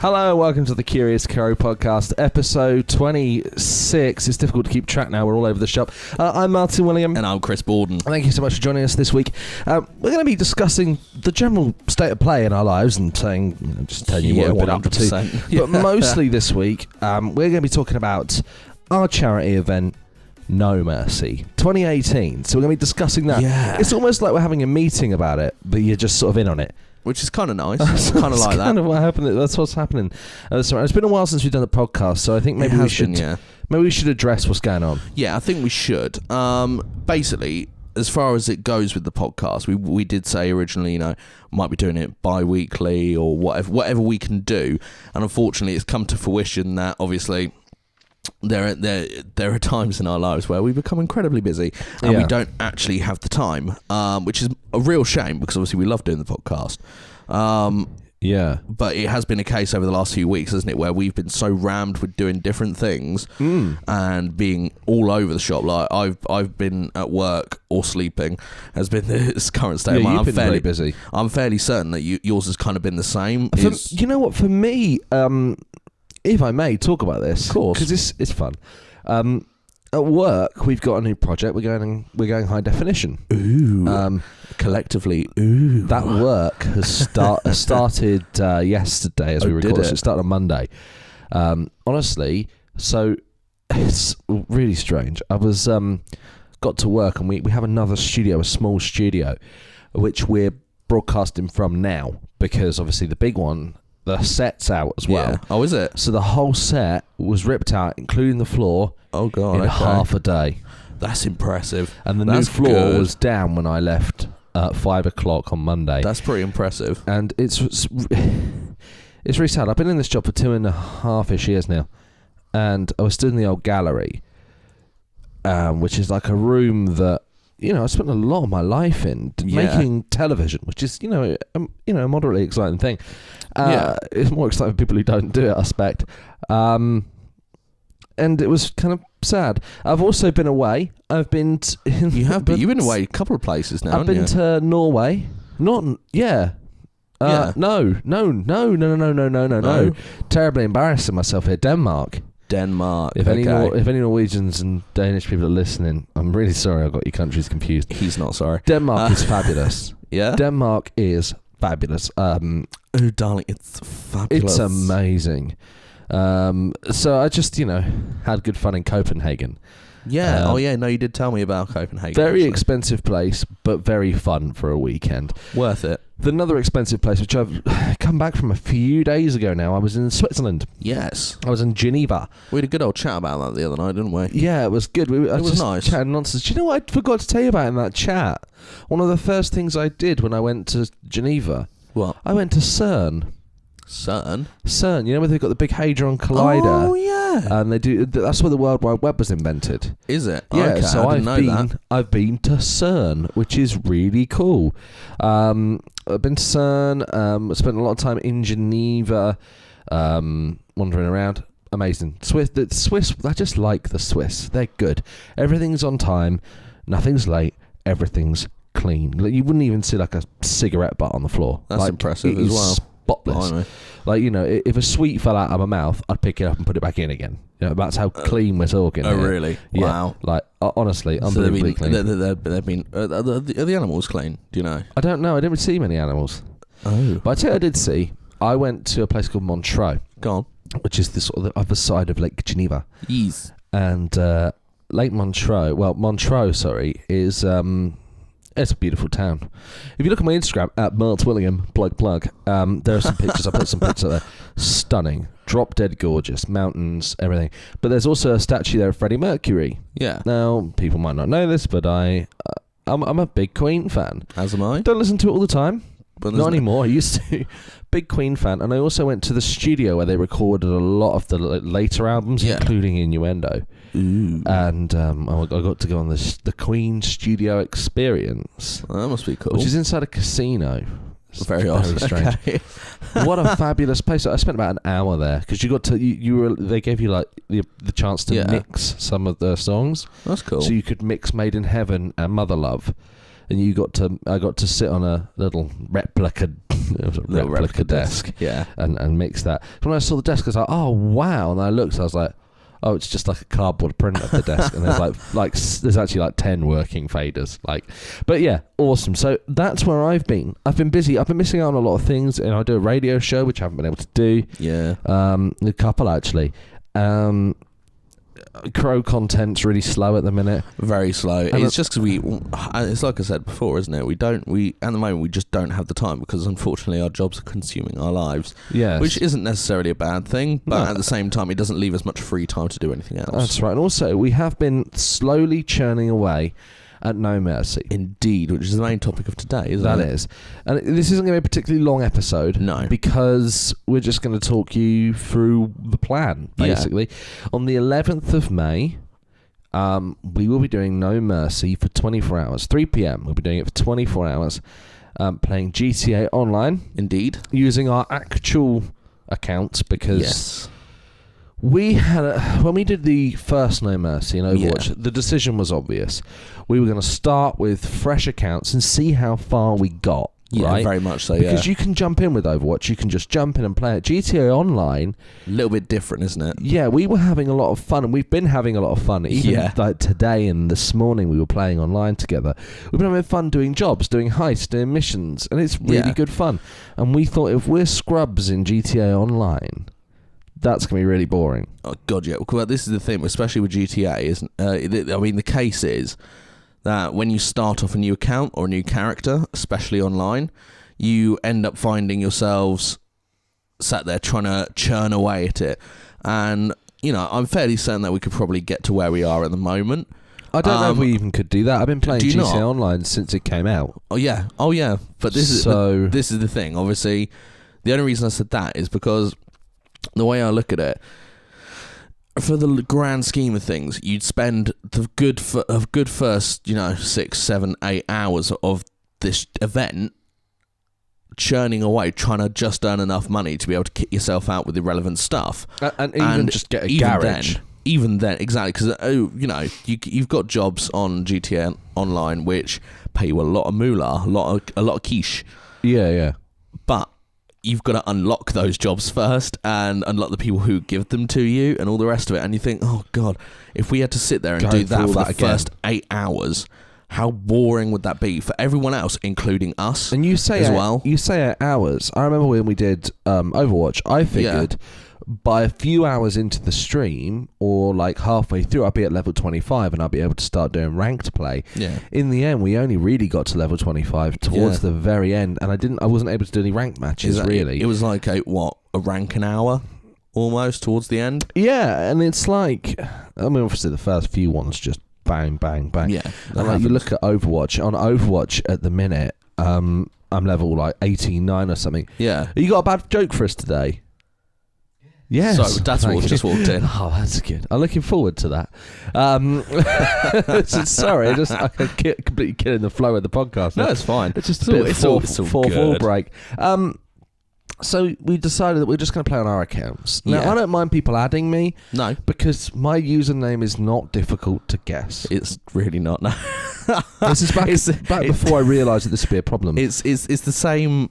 Hello, welcome to the Curious Crow podcast, episode 26. It's difficult to keep track now, we're all over the shop. I'm Martin William. And I'm Chris Borden. Thank you so much for joining us this week. We're going to be discussing the general state of play in our lives and saying, just telling you what we've been up to. But mostly this week, we're going to be talking about our charity event, No Mercy 2018. So we're going to be discussing that. Yeah. It's almost like we're having a meeting about it, but you're just sort of in on it. Which is kind of nice. Kind of like that. Kind of what happened. That's what's happening. So it's been a while since we've done the podcast, so I think maybe we should address what's going on. Yeah, I think we should. Basically, as far as it goes with the podcast, we did say originally, might be doing it bi-weekly or whatever we can do. And unfortunately, it's come to fruition that obviously there are times in our lives where we become incredibly busy and we don't actually have the time, which is a real shame because obviously we love doing the podcast. But it has been a case over the last few weeks, hasn't it, where we've been so rammed with doing different things and being all over the shop. Like I've been at work or sleeping has been this current state of mind. You've been very busy. I'm fairly certain that yours has kind of been the same. You know what? For me, if I may talk about this, of course, because it's fun. At work, we've got a new project. We're going high definition. Ooh. Collectively, ooh. That work has started yesterday as we record. So it started on Monday. Honestly, so it's really strange. I was got to work and we have another studio, a small studio, which we're broadcasting from now because obviously the big one, the set's out as well. Yeah. Oh, is it? So the whole set was ripped out, including the floor. Oh God! In half a day. That's impressive. And the new floor was down when I left at 5 o'clock on Monday. That's pretty impressive. And it's really sad. I've been in this job for 2.5-ish years now, and I was stood in the old gallery, which is like a room that I spent a lot of my life in making television, which is a moderately exciting thing. It's more exciting for people who don't do it, I suspect. And it was kind of sad. I've also been away. I've been. You've been away a couple of places now. I've been to Norway. No. Terribly embarrassing myself here. Denmark. If any Norwegians and Danish people are listening, I'm really sorry I got your countries confused. He's not sorry. Denmark is fabulous. Yeah? Denmark is fabulous. Oh, darling, it's fabulous. It's amazing. So I just, had good fun in Copenhagen. Yeah. No, you did tell me about Copenhagen. Very expensive place, but very fun for a weekend. Worth it. Another expensive place, which I've come back from a few days ago now, I was in Switzerland. Yes. I was in Geneva. We had a good old chat about that the other night, didn't we? Yeah, it was good. It was nice. Chatting nonsense. Do you know what I forgot to tell you about in that chat? One of the first things I did when I went to Geneva. What? I went to CERN. CERN, where they've got the big Hadron Collider. Oh yeah, and they do. That's where the World Wide Web was invented. Is it? Yeah. Okay, so I've been to CERN, which is really cool. I've been to CERN. Spent a lot of time in Geneva, wandering around. Amazing. The Swiss. I just like the Swiss. They're good. Everything's on time. Nothing's late. Everything's clean. You wouldn't even see like a cigarette butt on the floor. That's impressive as well. Spotless. If a sweet fell out of my mouth, I'd pick it up and put it back in again. That's how clean we're talking. Oh, really? Yeah. Wow. Honestly, unbelievably clean. Are the animals clean? Do you know? I don't know. I didn't see many animals. Oh. But I tell you, I did see. I went to a place called Montreux. Go on. Which is the sort of the other side of Lake Geneva. Yes. And Lake Montreux. Well, Montreux, is. It's a beautiful town. If you look at my Instagram at Mart William plug, there are some pictures. I put some pictures up there. Stunning, drop dead gorgeous, mountains, everything. But there's also a statue there of Freddie Mercury. Yeah. Now people might not know this, but I'm a big Queen fan. As am I. Don't listen to it all the time. But not anymore. I used to. Big Queen fan, and I also went to the studio where they recorded a lot of the later albums, including Innuendo. Ooh. And I got to go on the Queen Studio Experience. Well, that must be cool. Which is inside a casino. It's very strange. Okay. What a fabulous place! I spent about an hour there because you got to they gave you like the chance to mix some of the songs. That's cool. So you could mix Made in Heaven and Mother Love. and I got to sit on a little replica desk, yeah, and mix that. When I saw the desk, I was like, oh wow, and I looked, I was like, oh, it's just like a cardboard print of the desk, and there's there's actually like 10 working faders, but yeah, awesome. So that's where I've been. I've been busy. I've been missing out on a lot of things, and I do a radio show which I haven't been able to do. Yeah, a couple actually. Crow content's really slow at the minute. Very slow. It's just because it's like I said before, isn't it? We at the moment we just don't have the time because unfortunately our jobs are consuming our lives. Yes. Which isn't necessarily a bad thing, but at the same time it doesn't leave us much free time to do anything else. That's right. And also we have been slowly churning away at No Mercy. Indeed, which is the main topic of today, isn't it? That is. And this isn't going to be a particularly long episode. No. Because we're just going to talk you through the plan, basically. Yeah. On the 11th of May, we will be doing No Mercy for 24 hours. 3 p.m. We'll be doing it for 24 hours. Playing GTA Online. Indeed. Using our actual accounts because... Yes. We had when we did the first No Mercy in Overwatch, the decision was obvious. We were going to start with fresh accounts and see how far we got. Yeah, right? very much so. Because you can jump in with Overwatch, you can just jump in and play it. GTA Online, a little bit different, isn't it? Yeah, we were having a lot of fun, and we've been having a lot of fun. Even like today and this morning, we were playing online together. We've been having fun doing jobs, doing heists, doing missions, and it's really good fun. And we thought if we're scrubs in GTA Online, that's going to be really boring. Oh, God, yeah. Well, this is the thing, especially with GTA, isn't I mean, the case is that when you start off a new account or a new character, especially online, you end up finding yourselves sat there trying to churn away at it. And, you know, I'm fairly certain that we could probably get to where we are at the moment. I don't know if we even could do that. I've been playing GTA Online since it came out. Oh, yeah. But this is the thing. Obviously, the only reason I said that is because the way I look at it, for the grand scheme of things, you'd spend the good first, 6, 7, 8 hours of this event churning away, trying to just earn enough money to be able to kit yourself out with irrelevant stuff, and just get a garage. Even then, exactly, because you've got jobs on GTA Online which pay you a lot of moolah, a lot of quiche. Yeah. But you've got to unlock those jobs first and unlock the people who give them to you and all the rest of it. And you think, oh God, if we had to sit there and do that for the first 8 hours, how boring would that be for everyone else, including us? And you say you say 8 hours. I remember when we did Overwatch, I figured by a few hours into the stream or like halfway through, I'd be at level 25 and I'd be able to start doing ranked play. Yeah. In the end, we only really got to level 25 towards the very end, and I wasn't able to do any ranked matches really. It was like a rank an hour almost towards the end. Yeah, and it's like, I mean, obviously the first few ones just bang, bang, bang. Yeah. And like you look at Overwatch. On Overwatch at the minute, I'm level like 89 or something. Yeah. You got a bad joke for us today? Yes. So that's what just walked in. Oh, that's good. I'm looking forward to that. Sorry, I completely killing the flow of the podcast. No, it's fine. It's just a bit fourth break. So we decided that we're just going to play on our accounts. Now, I don't mind people adding me. No. Because my username is not difficult to guess. It's really not, no. This is back before I realised that this would be a problem. It's the same.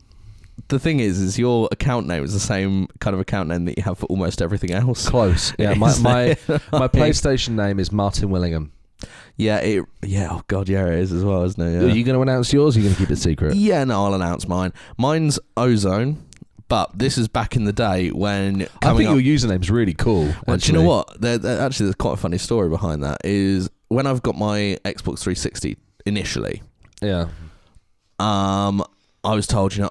The thing is your account name is the same kind of account name that you have for almost everything else. Close. Yeah, my PlayStation name is Martin Willingham. Yeah, oh God, yeah, it is as well, isn't it? Yeah. Are you going to announce yours or are you going to keep it secret? Yeah, no, I'll announce mine. Mine's Ozone, but this is back in the day when... I think your username's really cool. Well, do you know what? Actually, there's quite a funny story behind that. Is when I've got my Xbox 360 initially... Yeah. I was told, your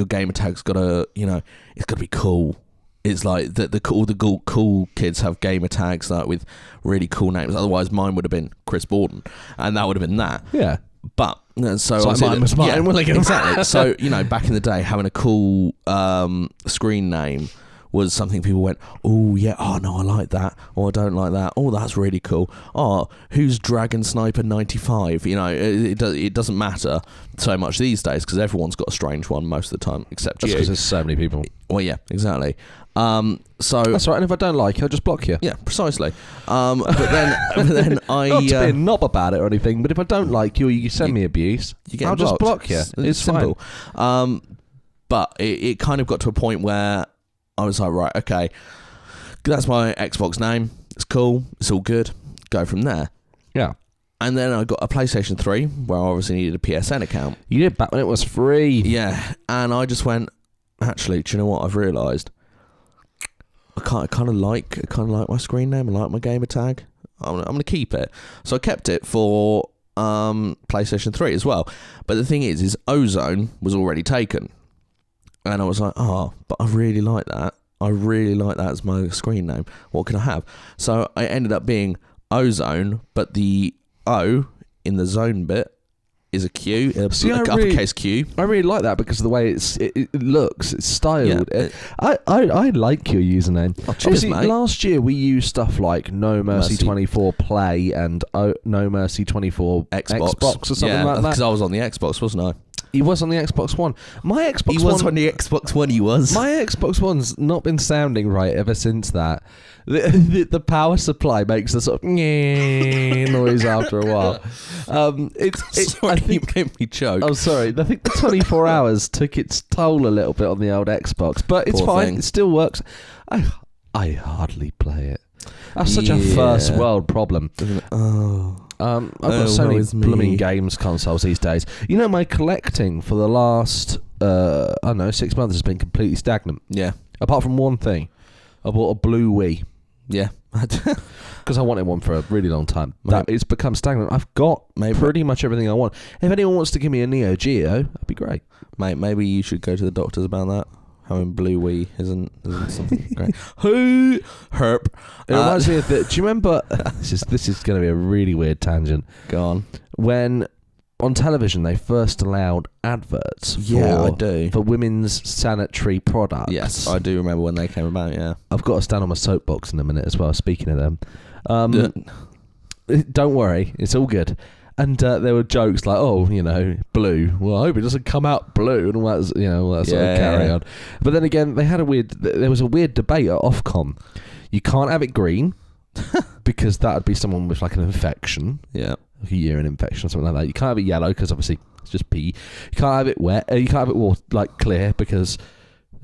gamer tag's got to, it's got to be cool. It's like all the cool kids have gamer tags like with really cool names. Otherwise, mine would have been Chris Borden, and that would have been that. Yeah. But so mine was Martin Willingham. Exactly. So back in the day, having a cool screen name was something people went, oh yeah, oh no, I like that, or I don't like that, oh that's really cool, oh who's Dragon Sniper 95? You know, it doesn't matter so much these days because everyone's got a strange one most of the time except That's you. because there's so many people. Well, yeah, exactly. So that's right. And if I don't like you, I'll just block you. yeah, precisely. But then I not to be a knob about it or anything, but if I don't like you, or you send me abuse, I'll just block you. It's simple. fine. But it kind of got to a point where I was like, right, okay, that's my Xbox name. It's cool. It's all good. Go from there. Yeah. And then I got a PlayStation 3 where I obviously needed a PSN account. You did back when it was free. Yeah. And I just went, actually, do you know what I've realised? I kind of like my screen name. I like my gamer tag. I'm going to keep it. So I kept it for PlayStation 3 as well. But the thing is Ozone was already taken. And I was like, oh, but I really like that. I really like that as my screen name. What can I have? So I ended up being Ozone, but the O in the zone bit is a Q, uppercase Q. I really like that because of the way it looks, it's styled. Yeah. I like your username. Oh, cheers, obviously, mate. last year we used stuff like No Mercy 24 Play and No Mercy 24 Xbox or something like that. Because I was on the Xbox, wasn't I? He was on the Xbox One. My Xbox He was on the Xbox One, he was. My Xbox One's not been sounding right ever since that. The power supply makes the sort of noise after a while. Sorry, I think you made me choke. I'm sorry. I think the 24 hours took its toll a little bit on the old Xbox, but it's fine. It still works. I hardly play it. That's such a first world problem. I've got so many blooming games consoles these days. You know, my collecting for the last, 6 months has been completely stagnant. Yeah. Apart from one thing. I bought a blue Wii. Yeah. Because I wanted one for a really long time. It's become stagnant. I've got pretty much everything I want. If anyone wants to give me a Neo Geo, that'd be great. Mate, maybe you should go to the doctors about that. Having blue Wii isn't something great. Who herp? It reminds me of do you remember? This is going to be a really weird tangent. Go on. When on television they first allowed adverts. I do. For women's sanitary products. Yes, I do remember when they came about. Yeah. I've got to stand on my soapbox in a minute as well. Speaking of them, don't worry, it's all good. And there were jokes like, oh, you know, blue. Well, I hope it doesn't come out blue and all that, all that sort of carry on. But then again, there was a weird debate at Ofcom. You can't have it green because that would be someone with like an infection. Yeah. Like a urine infection or something like that. You can't have it yellow because obviously it's just pee. You can't have it wet. You can't have it like clear because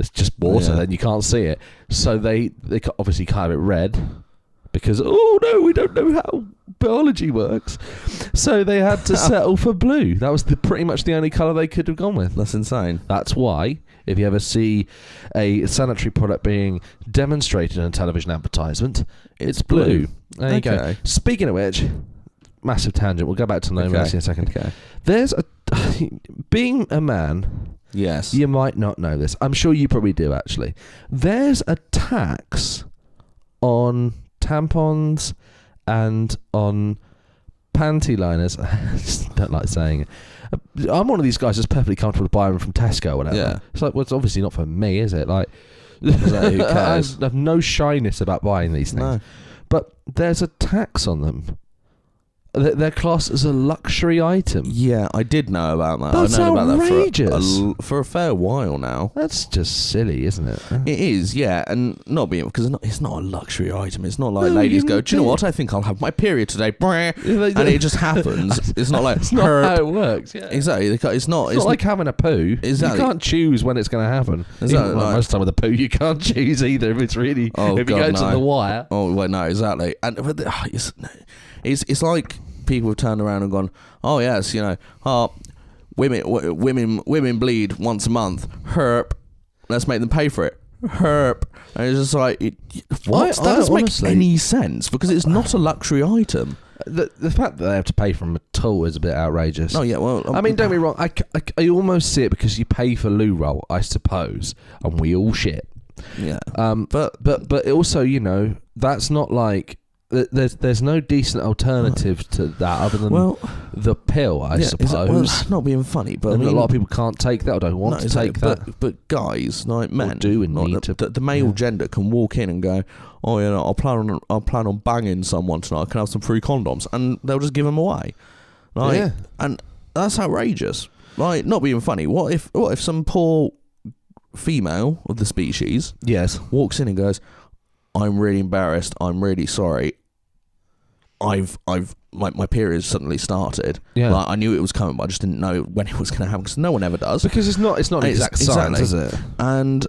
it's just water. Then you can't see it. So they obviously can't have it red. Because, oh no, we don't know how biology works. So they had to settle for blue. That was pretty much the only colour they could have gone with. That's insane. That's why, if you ever see a sanitary product being demonstrated in a television advertisement, it's blue. There you go. Speaking of which, massive tangent. We'll go back to No Mercy in a second. Okay. There's being a man... Yes. You might not know this. I'm sure you probably do, actually. There's a tax on... tampons and on panty liners. I just don't like saying it. I'm one of these guys that's perfectly comfortable to buy them from Tesco or whatever. Yeah. It's like, well, it's obviously not for me, is it? Like, who cares? I have no shyness about buying these things. No. But there's a tax on them. They're classed as a luxury item. Yeah, I did know about that. That's I know outrageous. About that for a fair while now. That's just silly, isn't it? It is, yeah, and not being because it's not a luxury item. It's not like ladies go, do you know what? I think I'll have my period today, and it just happens. It's not like it's not how it works. Yeah. Exactly. It's not like having a poo. Exactly. You can't choose when it's going to happen. Exactly. Most of the time with a poo, you can't choose either. If it's really if you go to the wire. Oh well, no, exactly. And it's like. People have turned around and gone, oh yes, women bleed once a month. Herp, let's make them pay for it. Herp, and it's just like, what? That doesn't make any sense because it's not a luxury item. The fact that they have to pay for them at all is a bit outrageous. Oh yeah, well, I mean, don't be wrong. I almost see it because you pay for loo roll, I suppose, and we all shit. Yeah. But also, that's not like. there's no decent alternative to that other than the pill, I suppose. It's not being funny, but a lot of people can't take that or don't want to take that. But guys, like men, do and need to. The male gender can walk in and go, oh, you know, I'll plan on banging someone tonight. I can have some free condoms, and they'll just give them away. Like, and that's outrageous. Like, not being funny. What if some poor female of the species walks in and goes, I'm really embarrassed, I'm really sorry, I've my period suddenly started. Like, I knew it was coming, but I just didn't know when it was going to happen, because no one ever does, because it's not an exact science, is it? And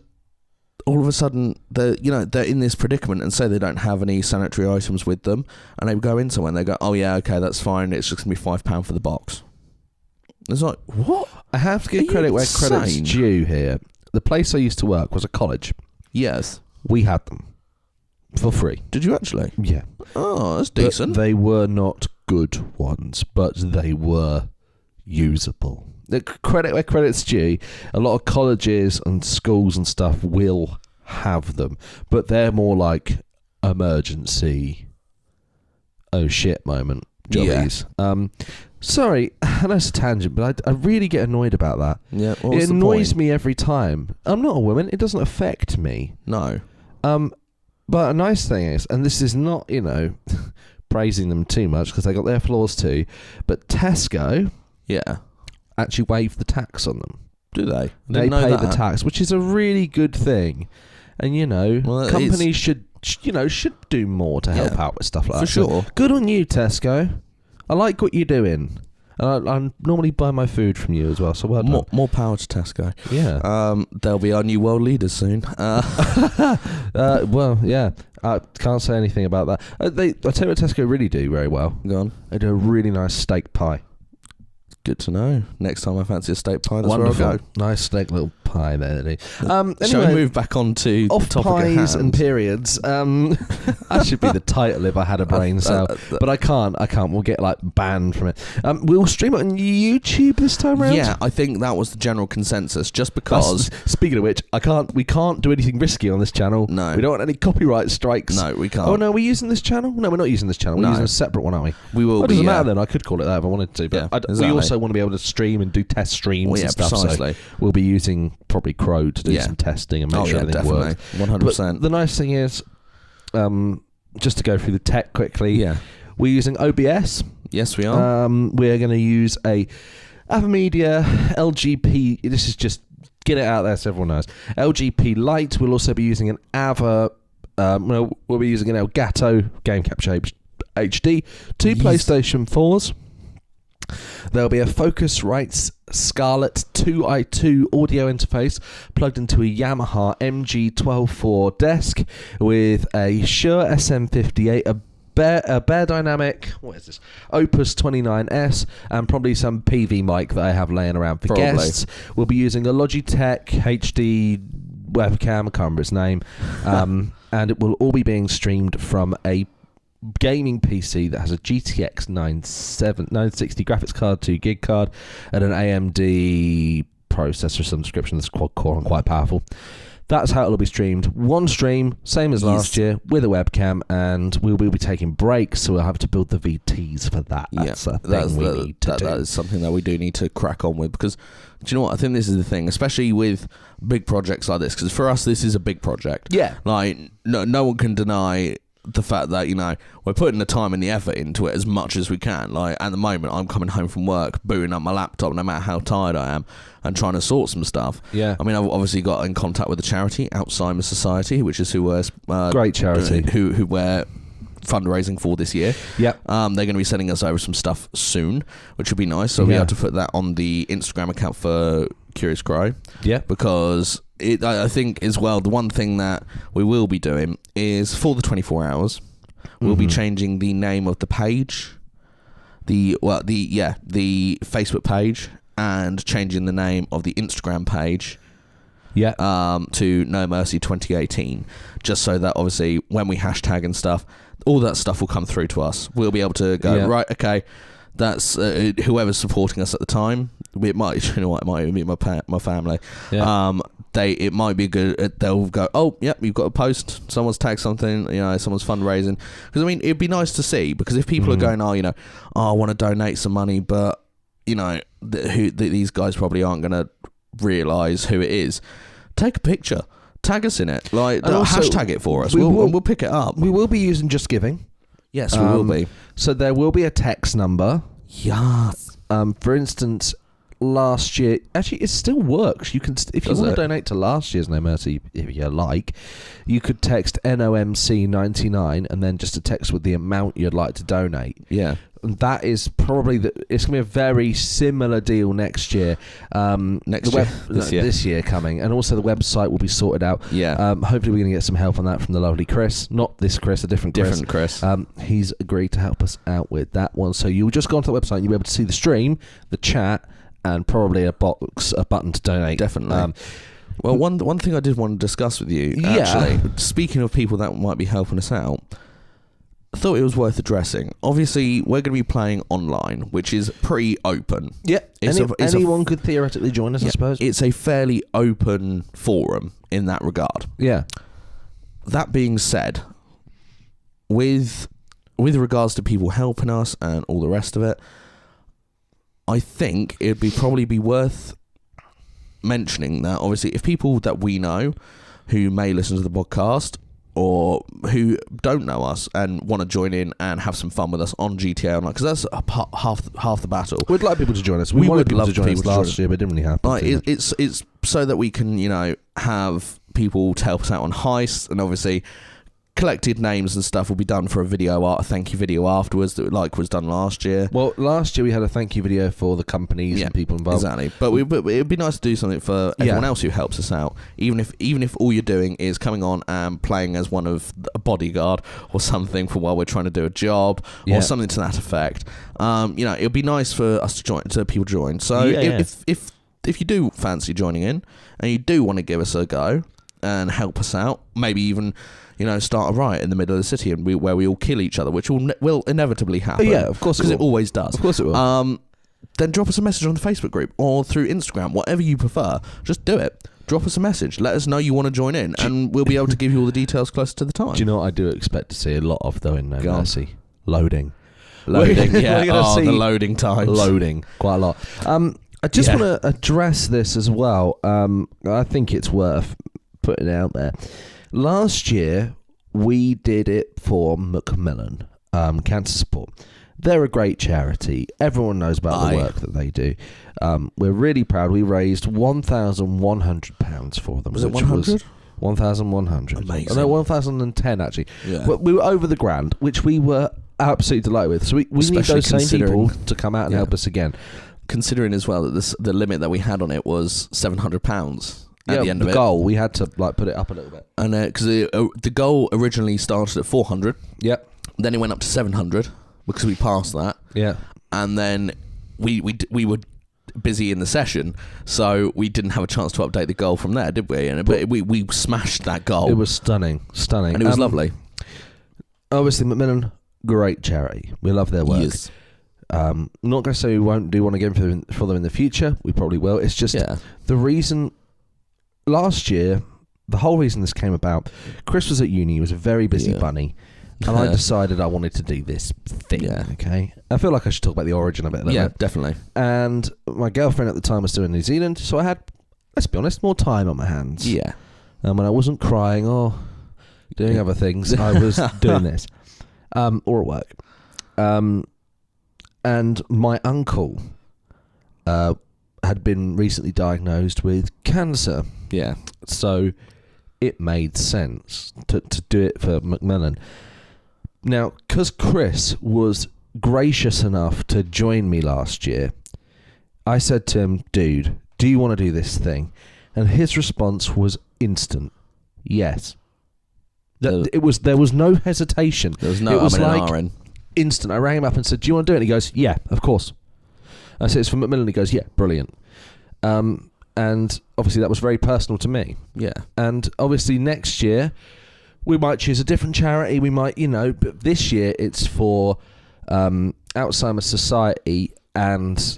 all of a sudden they're in this predicament and say they don't have any sanitary items with them, and they go in somewhere and they go, oh yeah, okay, that's fine, it's just going to be £5 for the box. It's like, what? I have to give credit where credit's due here. The place I used to work was a college. Yes. We had them for free. Did you actually? Yeah. Oh, that's decent. But they were not good ones, but they were usable. The credit where credit's due. A lot of colleges and schools and stuff will have them, but they're more like emergency, oh shit moment jobbies. Sorry, I know it's a tangent, but I really get annoyed about that. Yeah, it annoys me every time. I'm not a woman. It doesn't affect me. No. But a nice thing is, and this is not, praising them too much because they got their flaws too, but Tesco actually waive the tax on them. Do they? They pay the tax, which is a really good thing. And, companies should do more to help out with stuff like that. For sure. So, good on you, Tesco. I like what you're doing. I normally buy my food from you as well, so well done. More power to Tesco. Yeah. They'll be our new world leaders soon. Well, yeah. I can't say anything about that. I tell you what Tesco really do very well. Go on. They do a really nice steak pie. Good to know. Next time I fancy a steak pie, that's Wonderful. where I'll go. Nice steak little pie there. Anyway, shall we move back on to off the topic pies at hand? and periods? That should be the title if I had a brain cell, but I can't. We'll get banned from it. We'll stream it on YouTube this time around. Yeah, I think that was the general consensus. Just because. Speaking of which, we can't do anything risky on this channel. No, we don't want any copyright strikes. No, we can't. Oh no, are we using this channel? No, we're not using this channel. We're using a separate one, aren't we? We will. It doesn't matter then. I could call it that if I wanted to. But exactly. We also want to be able to stream and do test streams and stuff. Precisely. So we'll be using probably Crow to do some testing and make sure everything works. 100%. The nice thing is, just to go through the tech quickly, we're using OBS. Yes, we are. We're going to use a AVerMedia LGP. This is just get it out there so everyone knows. LGP Lite. We'll also be using an we'll be using an Elgato Game Capture HD, two PlayStation 4s. There'll be a Focusrite Scarlett 2i2 audio interface plugged into a Yamaha MG124 desk with a Shure SM58, a Bear Dynamic, what is this? Opus 29S, and probably some PV mic that I have laying around for guests. We'll be using a Logitech HD webcam, I can't remember its name, and it will all be being streamed from a gaming PC that has a GTX 960 graphics card, 2 gig card, and an AMD processor of some description that's quad core and quite powerful. That's how it'll be streamed. One stream, same as last year, with a webcam, and we will be taking breaks, so we'll have to build the VTs for that. That's a thing we need to do. That is something that we do need to crack on with, because, do you know what, I think this is the thing, especially with big projects like this, because for us, this is a big project. Yeah. No one can deny the fact that, we're putting the time and the effort into it as much as we can. At the moment, I'm coming home from work, booting up my laptop, no matter how tired I am, and trying to sort some stuff. Yeah. I mean, I've obviously got in contact with the charity, Alzheimer's Society, which is who we're... great charity. Who we're fundraising for this year. Yep. They're going to be sending us over some stuff soon, which will be nice. So we'll be able to put that on the Instagram account for Curious Crow. Yeah. Because I think as well, the one thing that we will be doing is for the 24 hours, we'll be changing the name of the page, the Facebook page, and changing the name of the Instagram page. To No Mercy 2018, just so that obviously when we hashtag and stuff, all that stuff will come through to us. We'll be able to go, right, okay, that's whoever's supporting us at the time, it might, you know what, it might even be my family. Yeah. It might be good. They'll go, oh, yep, you've got a post. Someone's tagged something. You know, someone's fundraising. Because I mean, it'd be nice to see. Because if people are going, oh, you know, I want to donate some money, but you know, these guys probably aren't going to realise who it is. Take a picture. Tag us in it. Like, hashtag it for us. We'll pick it up. We will be using Just Giving. Yes, we will be. So there will be a text number. Yes. For instance, last year, actually, it still works. You can, if you want to donate to last year's No Mercy, if you like, you could text NOMC99 and then just a text with the amount you'd like to donate. Yeah. And that is probably it's going to be a very similar deal next year. This year coming, and also the website will be sorted out. Yeah. Hopefully we're going to get some help on that from the lovely Chris. Not this Chris, a different Chris. He's agreed to help us out with that one. So you'll just go onto the website and you'll be able to see the stream, the chat, and probably a button to donate. Definitely. Well, one thing I did want to discuss with you, actually, speaking of people that might be helping us out, I thought it was worth addressing. Obviously, we're going to be playing online, which is pretty open. Yeah, anyone could theoretically join us, I suppose. It's a fairly open forum in that regard. Yeah. That being said, with regards to people helping us and all the rest of it, I think it'd probably be worth mentioning that, obviously, if people that we know who may listen to the podcast or who don't know us and want to join in and have some fun with us on GTA Online, because that's half the battle. We'd like people to join us. We wanted people to join us last year, but it didn't really happen. Like, it's so that we can, you know, have people to help us out on heists, and obviously collected names and stuff will be done for a thank you video afterwards, that like was done last year. Well, last year we had a thank you video for the companies and people involved. Exactly. But it'd be nice to do something for everyone else who helps us out, even if all you're doing is coming on and playing as one of a bodyguard or something for while we're trying to do a job or something to that effect. You know, it'd be nice for us to people join. So if you do fancy joining in and you do want to give us a go and help us out, maybe even, you know, start a riot in the middle of the city and where we all kill each other, which will inevitably happen. Yeah, of course, because it always does. Of course it will. Then drop us a message on the Facebook group or through Instagram, whatever you prefer. Just do it. Drop us a message. Let us know you want to join in, and we'll be able to give you all the details closer to the time. Do you know what I do expect to see a lot of, though, in No Mercy? Loading. Yeah. The loading times. Loading. Quite a lot. I just want to address this as well. I think it's worth putting out there. Last year, we did it for Macmillan Cancer Support. They're a great charity. Everyone knows about the work that they do. We're really proud. We raised £1,100 for them. Was it 100? 1,100. Amazing. No, 1,010 actually. Yeah. But we were over the grand, which we were absolutely delighted with. So we need those same people to come out and help us again. Considering as well that the limit that we had on it was £700. At the end of it, goal, we had to like put it up a little bit, and because the goal originally started at 400. Yep. Then it went up to 700 because we passed that. Yeah. And then we were busy in the session, so we didn't have a chance to update the goal from there, did we? But we smashed that goal. It was stunning, and it was lovely. Obviously, Macmillan, great charity. We love their work. Yes. Not going to say we won't do one again for them in the future. We probably will. It's just the reason. Last year, the whole reason this came about, Chris was at uni. He was a very busy bunny, and I decided I wanted to do this thing. Yeah. Okay, I feel like I should talk about the origin of it. Yeah, definitely. And my girlfriend at the time was still in New Zealand, so I had, let's be honest, more time on my hands. Yeah. And when I wasn't crying or doing other things, I was doing this, or at work. And my uncle had been recently diagnosed with cancer. Yeah. So it made sense to do it for Macmillan. Now, because Chris was gracious enough to join me last year, I said to him, dude, do you want to do this thing? And his response was instant. Yes. There was no hesitation. There was no instant. I rang him up and said, do you want to do it? And he goes, yeah, of course. I said, it's from Macmillan. He goes, yeah, brilliant. And obviously that was very personal to me. Yeah. And obviously next year we might choose a different charity. We might, but this year it's for Alzheimer's Society and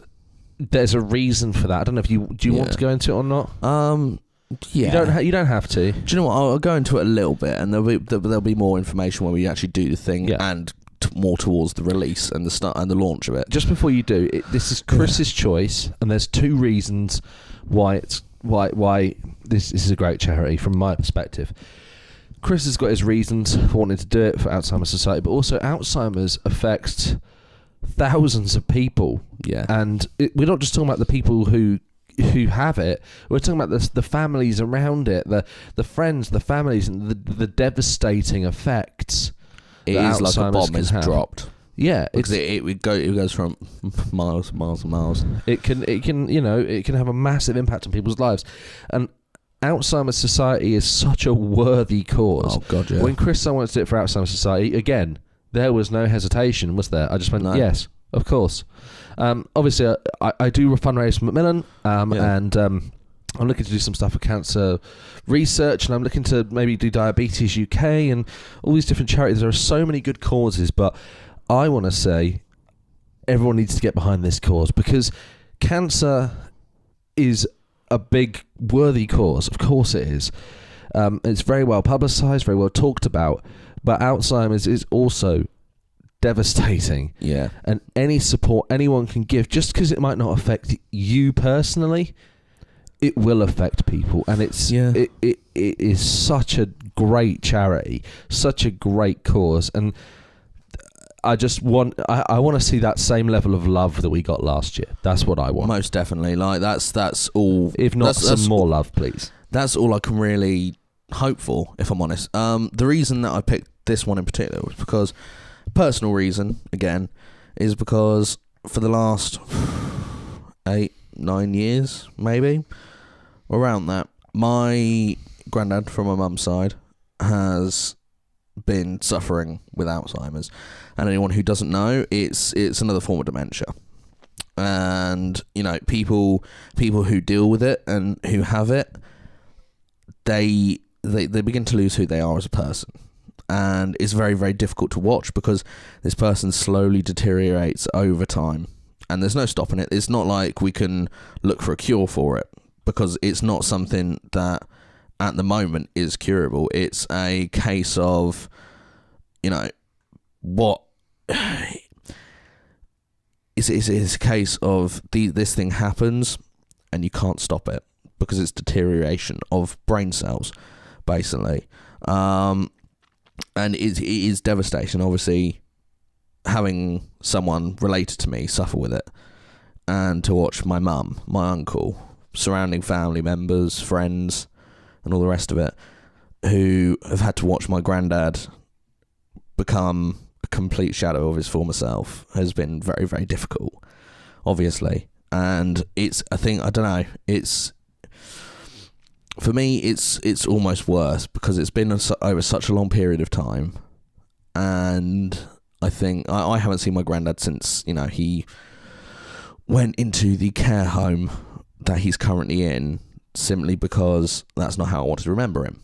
there's a reason for that. I don't know if you want to go into it or not. Yeah, you don't have to. Do you know what? I'll go into it a little bit, and there'll be more information when we actually do the thing, and more towards the release and the start and the launch of it. Just before you do, this is Chris's choice, and there's 2 reasons why this is a great charity from my perspective. Chris has got his reasons for wanting to do it for Alzheimer's Society, but also Alzheimer's affects thousands of people. Yeah, and we're not just talking about the people who have it. We're talking about the families around it, the friends, the families, and the devastating effects. It is like a bomb is dropped. Yeah, because it goes from miles and miles. It can have a massive impact on people's lives, and Alzheimer's Society is such a worthy cause. Oh God, yeah. When Chris wanted to do it for Alzheimer's Society, again, there was no hesitation, was there? I just went, yes, of course. Obviously, I do fundraise for Macmillan, and I'm looking to do some stuff for cancer research, and I'm looking to maybe do Diabetes UK and all these different charities. There are so many good causes, but I want to say everyone needs to get behind this cause, because cancer is a big, worthy cause. Of course it is. It's very well publicised, very well talked about, but Alzheimer's is also devastating. Yeah. And any support anyone can give, just because it might not affect you personally, it will affect people. And it is such a great charity, such a great cause, and I want to see that same level of love that we got last year. That's what I want. Most definitely. Like that's all. If not, some more love, please. That's all I can really hope for, if I'm honest. The reason that I picked this one in particular was because, personal reason again, is because for the last 8-9 years, maybe around that, my granddad from my mum's side has been suffering with Alzheimer's, and anyone who doesn't know, it's another form of dementia. And people who deal with it and who have it, they begin to lose who they are as a person, and it's very, very difficult to watch because this person slowly deteriorates over time, and there's no stopping it. It's not like we can look for a cure for it, because it's not something that at the moment is curable. It's a case of, what it's a case of this thing happens and you can't stop it because it's deterioration of brain cells, basically. And it is devastation, obviously, having someone related to me suffer with it, and to watch my mum, my uncle, surrounding family members, friends, and all the rest of it, who have had to watch my granddad become a complete shadow of his former self, has been very, very difficult, obviously. And it's a thing, I don't know, for me, it's almost worse because it's been over such a long period of time, and I think I haven't seen my granddad since he went into the care home that he's currently in, simply because that's not how I wanted to remember him,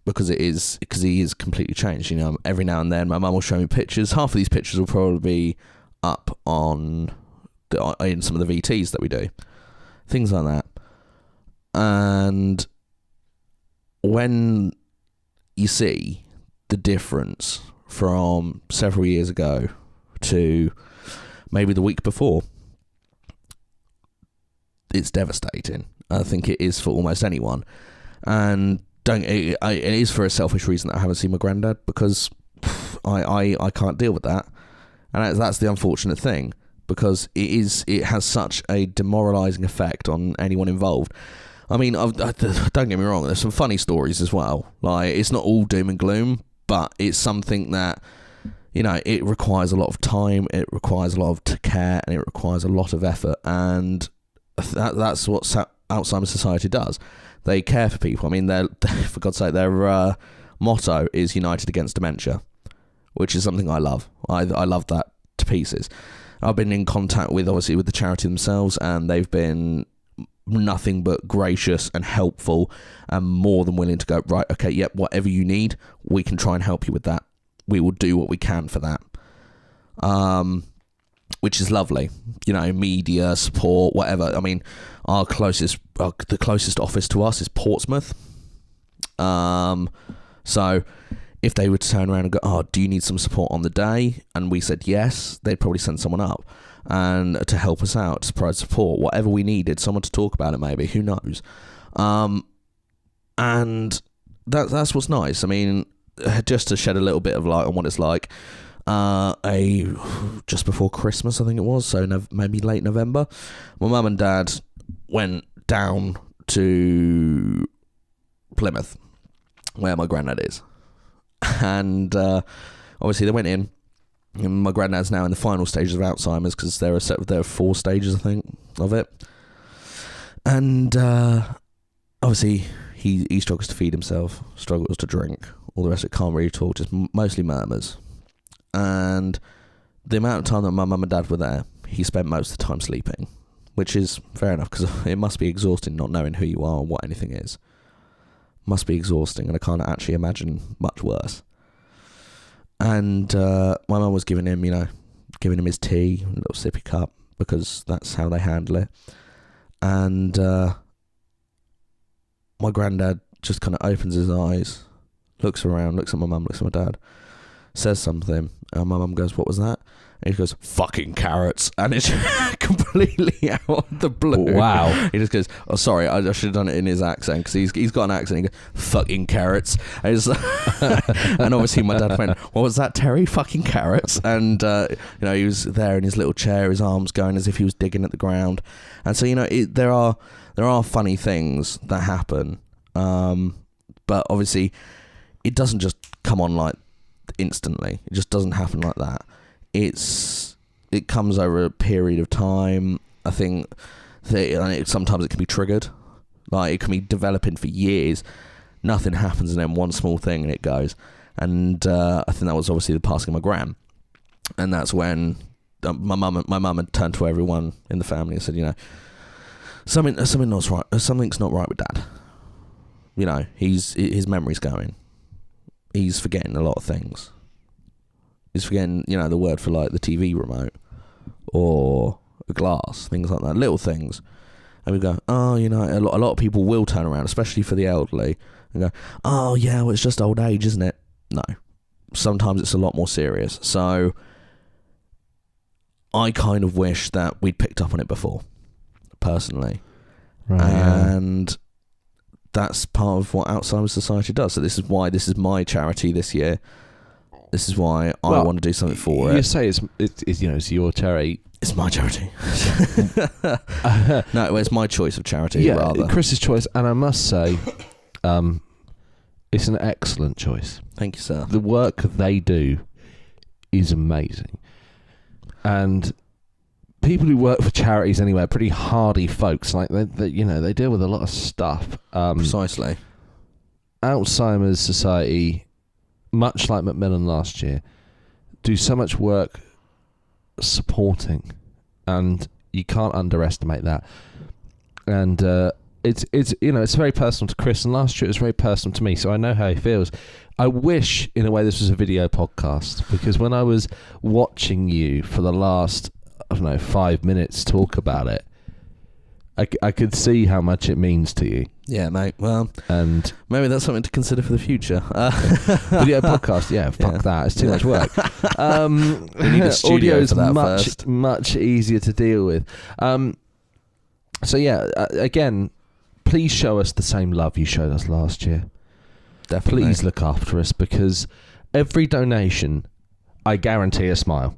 because he is completely changed. Every now and then my mum will show me pictures. Half of these pictures will probably be up in some of the VTs that we do, things like that. And when you see the difference from several years ago to maybe the week before, it's devastating. I think it is for almost anyone. And it is for a selfish reason that I haven't seen my granddad, because I can't deal with that. And that's the unfortunate thing, because it has such a demoralising effect on anyone involved. I mean, don't get me wrong, there's some funny stories as well. Like, it's not all doom and gloom, but it's something that, it requires a lot of time, it requires a lot of care, and it requires a lot of effort. And that's what Alzheimer's Society does. They care for people. I mean, for God's sake, their motto is United Against Dementia, which is something I love. I love that to pieces. I've been in contact with the charity themselves, and they've been nothing but gracious and helpful, and more than willing to go, right, okay, yep, whatever you need, we can try and help you with that. We will do what we can for that. which is lovely. You know, media support, whatever. I mean, the closest office to us is Portsmouth. So if they would turn around and go, "Oh, do you need some support on the day?" and we said yes, they'd probably send someone up and to help us out, to provide support, whatever we needed, someone to talk about it, maybe, who knows. And that's what's nice. I mean, just to shed a little bit of light on what it's like. Just before Christmas, I think it was, so maybe late November, my mum and dad went down to Plymouth, where my granddad is, and obviously they went in. And my granddad's now in the final stages of Alzheimer's, because there are 4 stages, I think, of it, and obviously he struggles to feed himself, struggles to drink, all the rest of it, can't really talk, just mostly murmurs. And the amount of time that my mum and dad were there, he spent most of the time sleeping, which is fair enough, because it must be exhausting not knowing who you are or what anything is. Must be exhausting, and I can't actually imagine much worse. And my mum was giving him his tea, a little sippy cup, because that's how they handle it. And my granddad just kind of opens his eyes, looks around, looks at my mum, looks at my dad, says something, and my mum goes, "What was that?" And he goes, "Fucking carrots," and it's completely out of the blue. Wow. He just goes, "Oh, sorry, I should have done it in his accent," because he's got an accent. He goes, "Fucking carrots," and, and obviously my dad went, "What was that, Terry? Fucking carrots?" And he was there in his little chair, his arms going as if he was digging at the ground. And so there are funny things that happen, but obviously it doesn't just come on like instantly. It just doesn't happen like that. It comes over a period of time. I think that sometimes it can be triggered. Like, it can be developing for years. Nothing happens, and then one small thing and it goes. And I think that was obviously the passing of my gran. And that's when my mum had turned to everyone in the family and said, something's not right with Dad. His memory's going. He's forgetting a lot of things. He's forgetting, the word for like the TV remote or a glass, things like that, little things. And we go, "Oh, a lot of people will turn around, especially for the elderly, and go, 'Oh yeah, well, it's just old age, isn't it?' No, sometimes it's a lot more serious." So I kind of wish that we'd picked up on it before, personally. Right, and that's part of what Alzheimer's Society does. So this is why this is my charity this year. This is why I want to do something for it. You say it's your charity. It's my charity. No, it's my choice of charity, rather. Chris's choice, and I must say, it's an excellent choice. Thank you, sir. The work they do is amazing. And people who work for charities anyway are pretty hardy folks. Like, they deal with a lot of stuff. Precisely. Alzheimer's Society, much like Macmillan last year, do so much work supporting, and you can't underestimate that. And it's very personal to Chris, and last year it was very personal to me, so I know how he feels. I wish in a way this was a video podcast, because when I was watching you for the last 5 minutes talk about it, I could see how much it means to you. Yeah, mate. Well, and maybe that's something to consider for the future. Video podcast, fuck that. It's too much work. We need a studio audio is for that much easier to deal with. Again, please show us the same love you showed us last year. Definitely. Please look after us, because every donation, I guarantee a smile.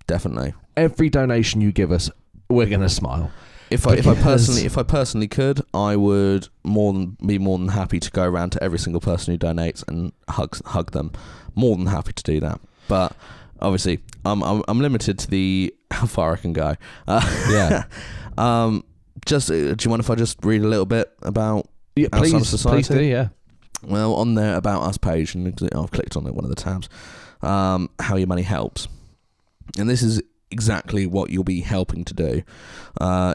Definitely. Every donation you give us, we're gonna smile. If I personally could, I would be more than happy to go around to every single person who donates and hug them. More than happy to do that. But obviously, I'm limited to how far I can go. Just do you mind if I just read a little bit about Alzheimer's Society? Please do, yeah. Well, on their About Us page, and I've clicked on it, one of the tabs, how your money helps, and this is exactly what you'll be helping to do.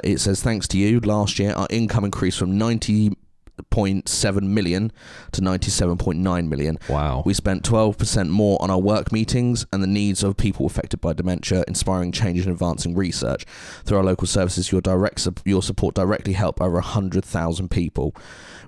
It says, "Thanks to you, last year our income increased from 90 96.7 million to 97.9 million. Wow. We spent 12% more on our work meetings and the needs of people affected by dementia, inspiring change and advancing research. Through our local services, your support directly helped over 100,000 people.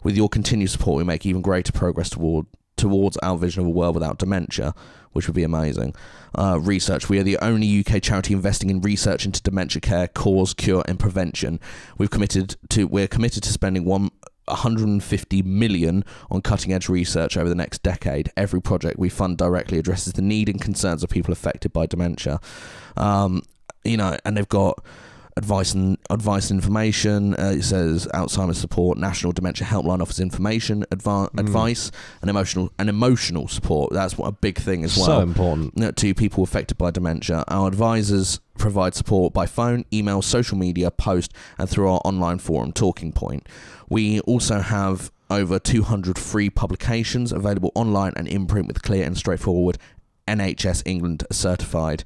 With your continued support, we make even greater progress towards our vision of a world without dementia, which would be amazing. Research. We are the only UK charity investing in research into dementia care, cause, cure and prevention. We're committed to spending 150 million on cutting edge research over the next decade. Every project we fund directly addresses the need and concerns of people affected by dementia. And they've got advice and information. It says Alzheimer's support, National Dementia Helpline offers information, advice, and emotional support. That's what a big thing as well. So important to people affected by dementia. Our advisors provide support by phone, email, social media, post, and through our online forum, Talking Point. We also have over 200 free publications available online and in print with clear and straightforward NHS England certified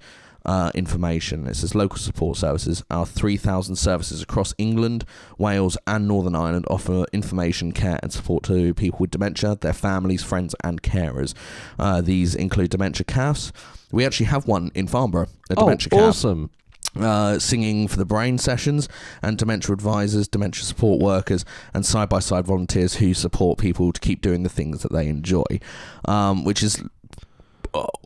information. It says local support services. Our 3,000 services across England, Wales and Northern Ireland offer information, care and support to people with dementia, their families, friends and carers. These include dementia calves. We actually have one in Farnborough, a dementia calf. Awesome. Singing for the brain sessions, and dementia advisors, dementia support workers and side-by-side volunteers who support people to keep doing the things that they enjoy, which is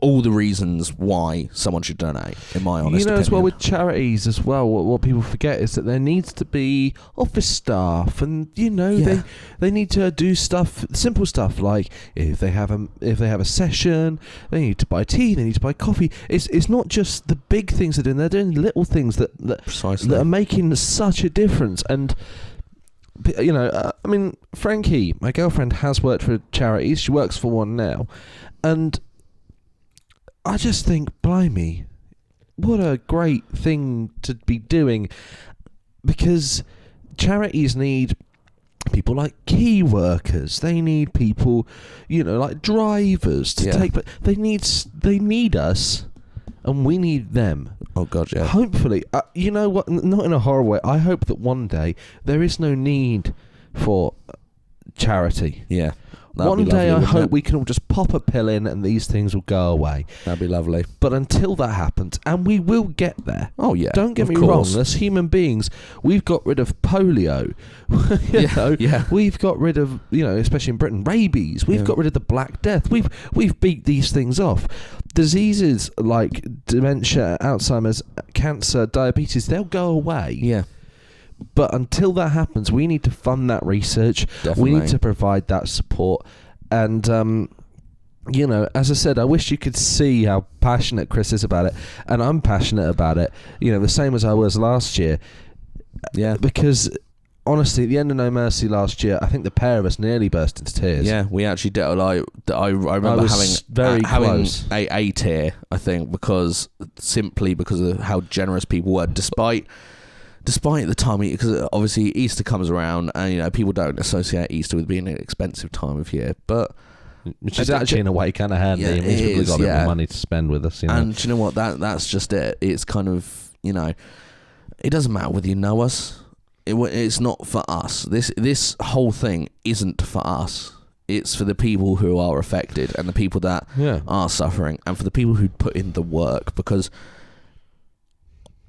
all the reasons why someone should donate, in my honest opinion. As well with charities as well, what people forget is that there needs to be office staff, and they need to do stuff, simple stuff like if they have a session, they need to buy tea, they need to buy coffee. It's not just the big things they're doing little things that are making such a difference. And Frankie, my girlfriend, has worked for charities. She works for one now, and I just think, blimey, what a great thing to be doing, because charities need people like key workers. They need people, like drivers to take. But they need us, and we need them. Oh God, yeah. Hopefully, you know what? Not in a horror way. I hope that one day there is no need for charity. Yeah. One day I hope we can all just pop a pill in and these things will go away. That'd be lovely. But until that happens, and we will get there. Oh yeah. Don't get me wrong, as human beings, we've got rid of polio. We've got rid of, especially in Britain, rabies. We've got rid of the Black Death. We've beat these things off. Diseases like dementia, Alzheimer's, cancer, diabetes, they'll go away. Yeah. But until that happens, we need to fund that research. Definitely. We need to provide that support. And, as I said, I wish you could see how passionate Chris is about it. And I'm passionate about it, the same as I was last year. Yeah. Because, honestly, at the end of No Mercy last year, I think the pair of us nearly burst into tears. Yeah, we actually did. I remember having a tear, I think, simply because of how generous people were, despite the time, because obviously Easter comes around and people don't associate Easter with being an expensive time of year, but which is actually in a way kind of handy. It means people have got a bit more money to spend with us. And do you know what? That's just it. It's kind of it doesn't matter whether you know us. It's not for us. This whole thing isn't for us. It's for the people who are affected and the people that are suffering, and for the people who put in the work, because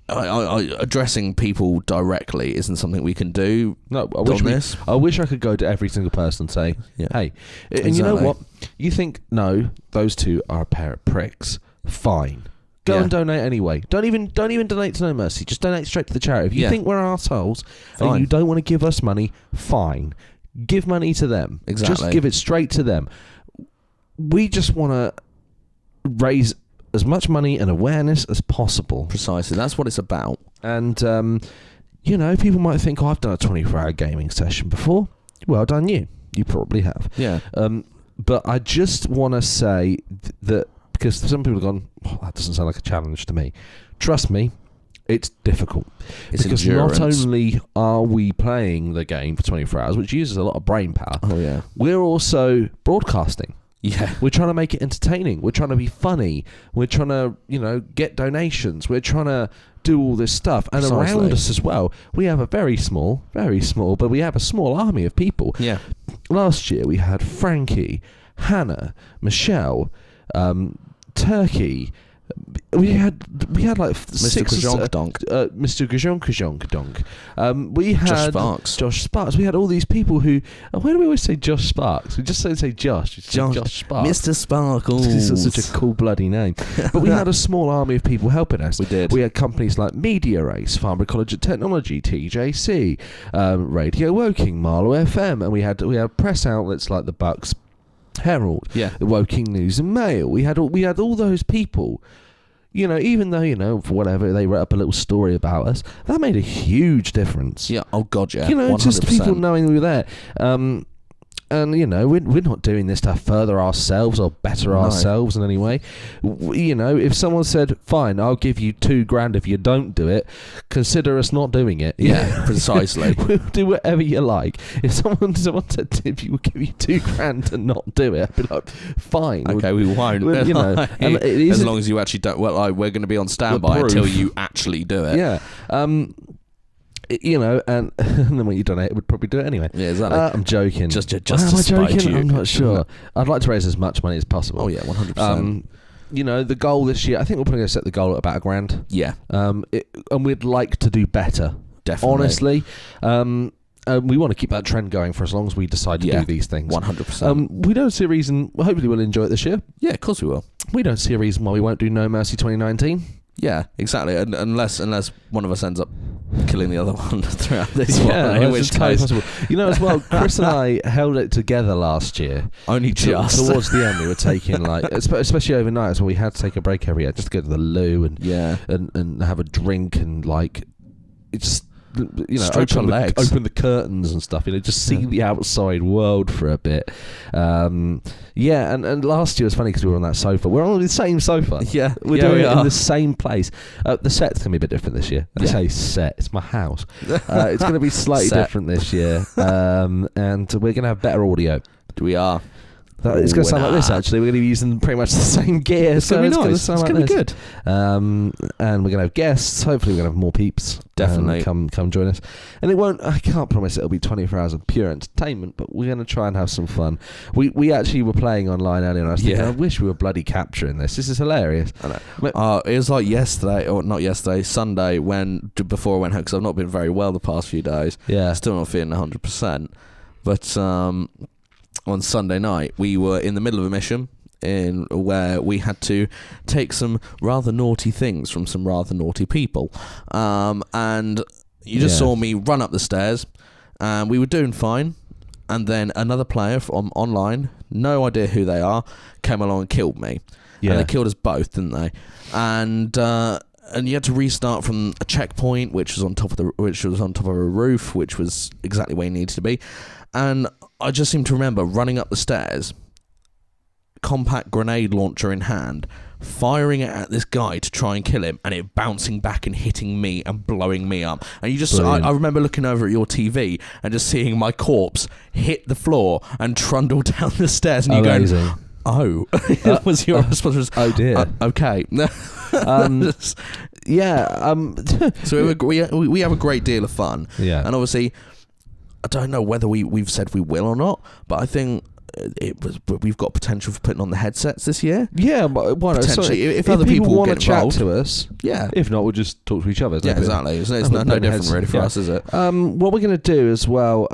addressing people directly isn't something we can do. No, I wish I could go to every single person and say, hey, and you know what? You think, no, those two are a pair of pricks. Fine. Go and donate anyway. Don't even donate to No Mercy. Just donate straight to the charity. If you think we're assholes and you don't want to give us money, fine. Give money to them. Exactly. Just give it straight to them. We just want to raise as much money and awareness as possible. Precisely. That's what it's about. And, people might think, I've done a 24-hour gaming session before. Well done you. You probably have. Yeah. But I just want to say that, because some people have gone, that doesn't sound like a challenge to me. Trust me, it's difficult. It's because endurance. Not only are we playing the game for 24 hours, which uses a lot of brain power, we're also broadcasting. Yeah. Very trying to make it entertaining. We're trying to be funny. We're trying to, get donations. We're trying to do all this stuff. And around us as well, we have a very small, but we have a small army of people. Yeah. last year we had Frankie, Hannah, Michelle, Turkey. We had like Mr. Kajonk. We had Josh Sparks. We had all these people who. Why do we always say Josh Sparks? We just don't say Josh. It's Josh Sparks. Mr. Sparkles. This is such a cool bloody name. But we had a small army of people helping us. We did. We had companies like Media Race, Farnborough College of Technology, TJC, Radio Woking, Marlow FM, and we had press outlets like the Bucks Herald, the Woking News and Mail. We had all those people. You know, even though, for whatever, they wrote up a little story about us, that made a huge difference. Yeah, oh God, yeah. You know, 100%. just people knowing we were there. And, we're not doing this to further ourselves or better ourselves in any way. If someone said, fine, I'll give you $2,000 if you don't do it, consider us not doing it. Yeah, precisely. We'll do whatever you like. If someone said, if you will give you $2,000 to not do it, I'd be like, fine. Okay, we won't. And as long as you actually don't, we're going to be on standby until you actually do it. Yeah. And then when you donate, we'd probably do it anyway. Yeah, exactly. I'm joking. Just to am I spite joking? you. I'm not sure. I'd like to raise as much money as possible. Oh yeah, 100%. The goal this year, I think we're probably going to set the goal at about $1,000. Yeah. And we'd like to do better. Definitely. Honestly. We want to keep that trend going for as long as we decide to do these things. 100%. We don't see a reason. Hopefully, we'll enjoy it this year. Yeah, of course we will. We don't see a reason why we won't do No Mercy 2019. Yeah, exactly. Unless one of us ends up killing the other one throughout this yeah, one, in which case, possible. As well, Chris and I held it together last year. Only just towards the end, we were taking especially overnight, so we had to take a break every year just to go to the loo and have a drink and it's. Open the curtains and stuff. Just see the outside world for a bit. And last year was funny because we were on that sofa. We're on the same sofa. Yeah, we're doing it in the same place. The set's gonna be a bit different this year. I say set. It's my house. It's gonna be slightly different this year. And we're gonna have better audio. We are. It's going to sound like this, actually. We're going to be using pretty much the same gear. It's going to be nice. It's going to be good. And we're going to have guests. Hopefully we're going to have more peeps. Definitely. Come join us. And I can't promise it'll be 24 hours of pure entertainment, but we're going to try and have some fun. We actually were playing online earlier and I was thinking, I wish we were bloody capturing this. This is hilarious. I know. It was like yesterday, or not yesterday, Sunday, before I went home, because I've not been very well the past few days. Yeah. Still not feeling 100%. But on Sunday night, we were in the middle of a mission where we had to take some rather naughty things from some rather naughty people. And you just saw me run up the stairs, and we were doing fine. And then another player from online, no idea who they are, came along and killed me. Yeah. And they killed us both, didn't they? And you had to restart from a checkpoint, which was on top of a roof, which was exactly where you needed to be. And I just seem to remember running up the stairs, compact grenade launcher in hand, firing it at this guy to try and kill him, and it bouncing back and hitting me and blowing me up. And I remember looking over at your TV and just seeing my corpse hit the floor and trundle down the stairs, and you going, "Oh," was your response? Oh dear. Okay. So we have a great deal of fun. Yeah. And obviously, I don't know whether we've said we will or not, but I think we've got potential for putting on the headsets this year. Yeah, but why not? Potentially, if other people want to chat to us, yeah. If not, we'll just talk to each other. Yeah, exactly. It's no different really for us, is it? What we're going to do as well.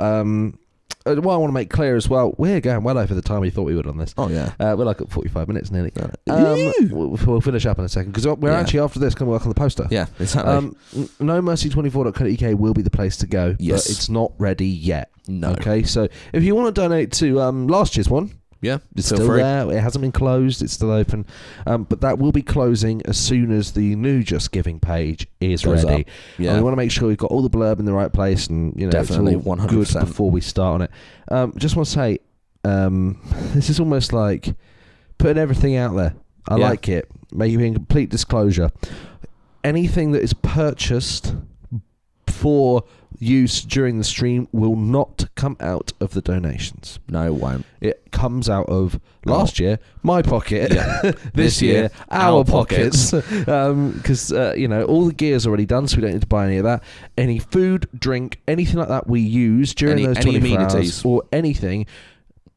What I want to make clear as well, we're going well over the time we thought we would on this. Oh yeah, we're like at 45 minutes nearly. We'll finish up in a second because we're actually after this going to work on the poster. Yeah, exactly. NoMercy24.co.uk will be the place to go. Yes, but it's not ready yet. No. Okay, so if you want to donate to last year's one. Yeah, it's still there. It hasn't been closed. It's still open. But that will be closing as soon as the new Just Giving page is ready. Yeah. And we want to make sure we've got all the blurb in the right place and definitely it's all 100% good before we start on it. Just want to say, this is almost like putting everything out there. I like it. Making complete disclosure. Anything that is purchased for use during the stream will not come out of the donations. No, it won't. It comes out of last year my pocket, this year our our pockets, because all the gear's already done, so we don't need to buy any of that. Any food, drink, anything like that we use during those 24 hours or anything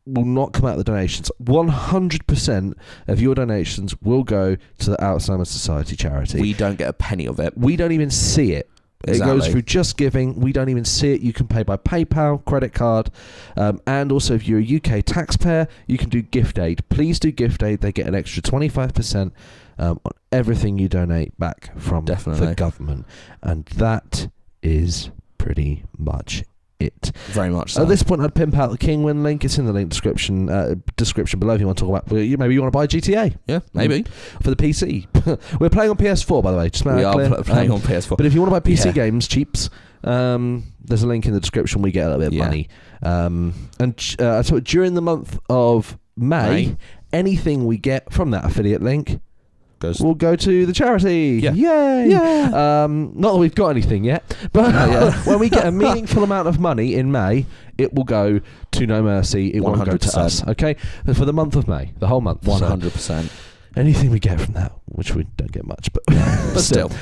will not come out of the donations. 100% of your donations will go to the Alzheimer's Society charity. We don't get a penny of it. We don't even see it. Exactly. It goes through Just Giving. We don't even see it. You can pay by PayPal, credit card, and also if you're a UK taxpayer, you can do gift aid. Please do gift aid. They get an extra 25% on everything you donate back from the government. And that is pretty much it. Very much so. At this point, I'd pimp out the Kingwin link. It's in the link description below if you want to talk about. Maybe you want to buy GTA. Yeah, maybe for the PC. We're playing on PS4, by the way. Just we are playing on PS4. But if you want to buy PC games, cheaps, there's a link in the description. We get a little bit of money. So during the month of May, anything we get from that affiliate link will go to the charity. Yeah. Yay! Yeah. Not that we've got anything yet, but when we get a meaningful amount of money in May, it will go to No Mercy. It won't go to us. Okay? For the month of May, the whole month. 100%. So anything we get from that, which we don't get much, but still.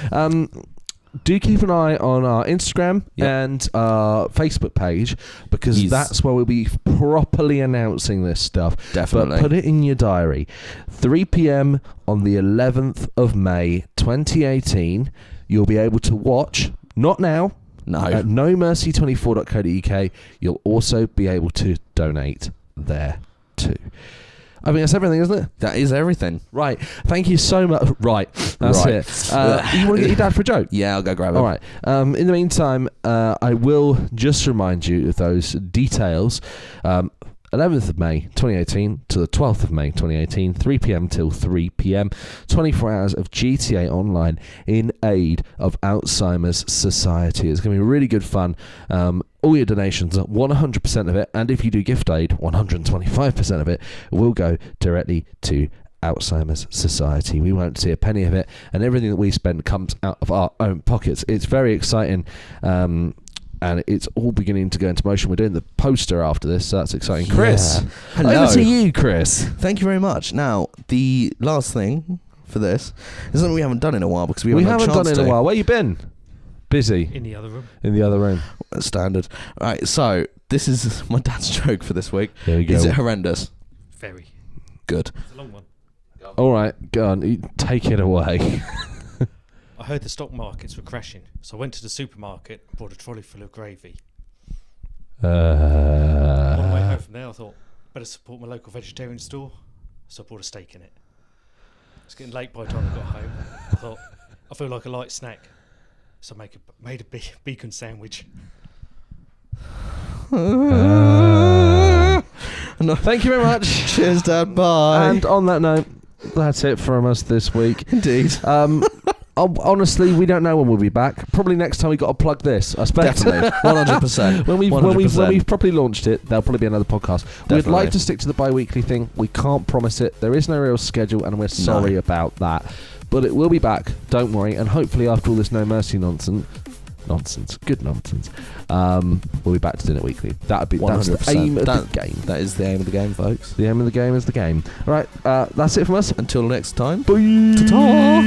Do keep an eye on our Instagram and our Facebook page, because that's where we'll be properly announcing this stuff. Definitely. But put it in your diary. 3 p.m. on the 11th of May 2018, you'll be able to watch, not now, at nomercy24.co.uk. You'll also be able to donate there too. I mean, that's everything, isn't it? That is everything. Right. Thank you so much. Right. That's it. You want to get your dad for a joke? Yeah, I'll go grab it. All right. In the meantime, I will just remind you of those details. 11th of May 2018 to the 12th of May 2018, 3 p.m. till 3 p.m. 24 hours of GTA Online in aid of Alzheimer's Society. It's going to be really good fun. All your donations, 100% of it, and if you do gift aid, 125% of it will go directly to Alzheimer's Society. We won't see a penny of it, and everything that we spend comes out of our own pockets. It's very exciting. And it's all beginning to go into motion. We're doing the poster after this, so that's exciting. Chris, hello. Over to you, Chris. Thank you very much. Now, the last thing for this is something we haven't done in a while because we haven't done it in a while. Where you been? Busy. In the other room. In the other room. Standard. All right, so this is my dad's joke for this week. There you go. Is it horrendous? Very. Good. It's a long one. All right, go on. Take it away. I heard the stock markets were crashing, so I went to the supermarket and bought a trolley full of gravy. On the way home from there, I thought, better support my local vegetarian store, so I bought a steak in it. It's getting late by the time I got home. I thought, I feel like a light snack, so I made a bacon sandwich. Thank you very much. Cheers, Dad. Bye. And on that note, that's it from us this week. Indeed. Honestly, we don't know when we'll be back. Probably next time we got to plug this. I expect. Definitely, 100%. when we've properly launched it, there'll probably be another podcast. Definitely. We'd like to stick to the bi-weekly thing. We can't promise it. There is no real schedule, and we're sorry about that. But it will be back. Don't worry. And hopefully, after all this No Mercy nonsense, good nonsense, we'll be back to doing it weekly. That's the aim of the game. That is the aim of the game, folks. The aim of the game is the game. All right, that's it from us. Until next time. Bye. Ta-ta.